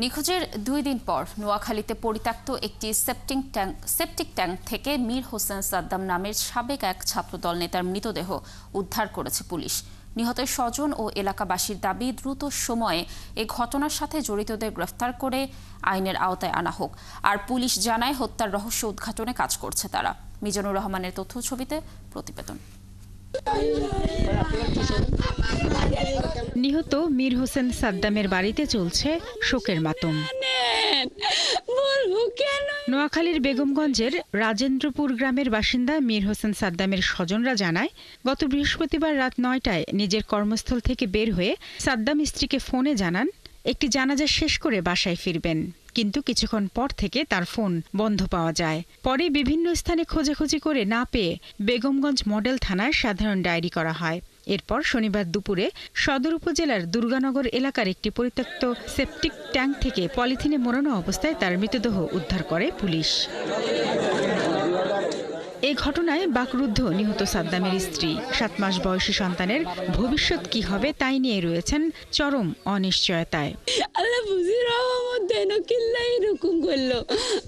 নিখোঁজের 2 দিন পর নোয়াখালীতে পরিত্যক্ত একটি সেপটিক ট্যাঙ্ক থেকে মীর হোসেন সাদ্দাম নামের সাবেক এক ছাত্রদল নেতার মৃতদেহ উদ্ধার করেছে পুলিশ। নিহতের স্বজন ও এলাকাবাসীর দাবি দ্রুত সময়ে এ ঘটনার সাথে জড়িতদের গ্রেফতার করে আইনের আওতায় আনা হোক। আর পুলিশ জানায় হত্যার রহস্য উদ্ঘাটনে কাজ করছে তারা। মিজানুর রহমানের তথ্য ছবিতে প্রতিবেদন। নিহত মীর হোসেন সাদ্দামের বাড়িতে চলছে শোকের মাতম। নোয়াখালীর বেগমগঞ্জের রাজেন্দ্রপুর গ্রামের বাসিন্দা মীর হোসেন সাদ্দামের স্বজনরা জানায়, গত বৃহস্পতিবার রাত 9টায় নিজের কর্মস্থল থেকে বের হয়ে সাদ্দাম স্ত্রীকে ফোনে জানান একটি জানাজা শেষ করে বাসায় ফিরবেন, কিন্তু কিছুক্ষণ পর থেকে তার ফোন বন্ধ পাওয়া যায়। পরে বিভিন্ন স্থানে খোঁজাখুঁজি করে না পেয়ে বেগমগঞ্জ মডেল থানায় সাধারণ ডায়েরি করা হয়। এরপর শনিবার দুপুরে সদর উপজেলার দুর্গানগর এলাকার একটি পরিত্যক্ত সেপটিক ট্যাঙ্ক থেকে পলিথিনে মোড়ানো অবস্থায় তার মৃতদেহ উদ্ধার করে পুলিশ। এই ঘটনায় বাকরুদ্ধ নিহত সাদ্দামের স্ত্রী। 7 মাস বয়সী সন্তানের ভবিষ্যৎ কি হবে তাই নিয়ে রয়েছেন চরম অনিশ্চয়তায়। আল্লাহ বুঝি রহমত দেন কিল্লা এরকম করলো,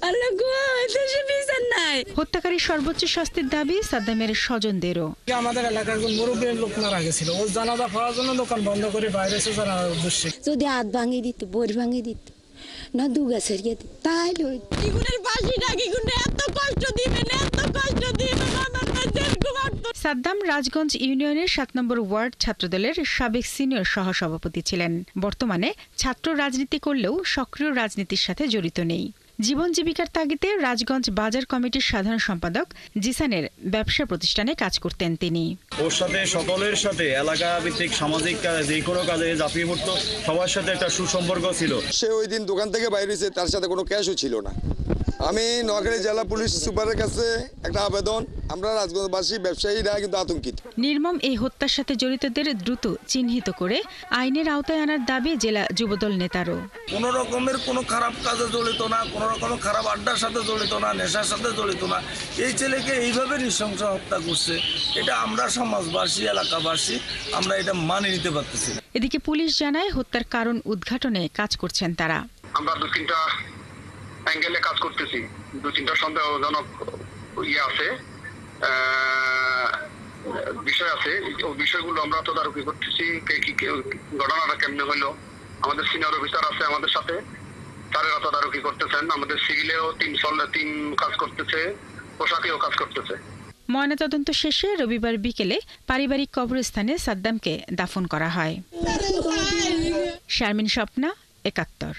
আল্লাহ গো দেশে বিচার নাই। হত্যাকারী সর্বোচ্চ শাস্তির দাবি সাদ্দামের স্বজনদেরও। আমাদের এলাকার কোন মুরব্বী লোক মারা গেছিল, ও জানাজা পড়ার জন্য দোকান বন্ধ করে বাইরে এসে জানাজার উদ্দেশ্যে যদি হাত ভাঙিয়ে দিত, বোর ভাঙিয়ে দিত, না দুগা সরিয়ে দিত, তাহলে ইগুনের বাসিটা ইগুনে এত কষ্ট দিবেন, এত কষ্ট দিবেন আমার মেয়েদের ঘুমাত। সাদ্দাম রাজগঞ্জ ইউনিয়নের 7 নম্বর ওয়ার্ড ছাত্রদলের সাবেক সিনিয়র সহসভাপতি ছিলেন। বর্তমানে ছাত্র রাজনীতি করলেও সক্রিয় রাজনীতির সাথে জড়িত নেই। জীবন জীবিকার তাগিদে রাজগঞ্জ বাজার কমিটির সাধারণ সম্পাদক জিসানের ব্যবসা প্রতিষ্ঠানে কাজ করতেন তিনি। ওর সাথে সকলের সাথে এলাকা ভিত্তিক সামাজিক কাজে যে কোনো কাজে ঝাঁপিয়ে পড়তো, সবার সাথে একটা সুসম্পর্ক ছিল। সে ওই দিন দোকান থেকে বাইরে হয়েছে, তার সাথে কোনো ক্যাশও ছিল না। আমি নোয়াখালী জেলা পুলিশ সুপারের কাছে একটা আবেদন, আমরা রাজগঞ্জবাসী ব্যবসায়ীরা কিন্তু আতঙ্কিত। নির্মম এই হত্যার সাথে জড়িতদের দ্রুত চিহ্নিত করে আইনের আওতায় আনার দাবি জেলা যুবদল নেতারও। কোনো রকমের কোনো খারাপ কাজে জড়িত না, কোনো রকমের খারাপ আড্ডার সাথে জড়িত না, নেশার সাথে জড়িত না। এই ছেলেকে এইভাবে নৃশংস হত্যা করছে, এটা আমরা সমাজবাসী, এলাকাবাসী আমরা এটা মানিয়ে নিতে পারতেছি না। এদিকে পুলিশ জানায় হত্যার কারণ উদ্ঘাটনে কাজ করছেন তারা। আমরা 2-3টা অ্যাঙ্গেলে কাজ করতেছি, 2-3টা সন্দেহজনক আছে, বিষয় আছে। ওই বিষয়গুলো আমরা তদারকি করতেছি, ঘটনাটা কেমনে হইলো। আমাদের সিনিয়র অফিসার আছে আমাদের সাথে, তারা তদারকি করতেছেন। আমাদের সিভিলেও 3 কাজ করতেছে, পোশাকেও কাজ করতেছে। ময়নাতদন্ত শেষে রবিবার বিকেলে পারিবারিক কবরস্থানে সাদ্দামকে দাফন করা হয়। শারমিন স্বপ্না, 71।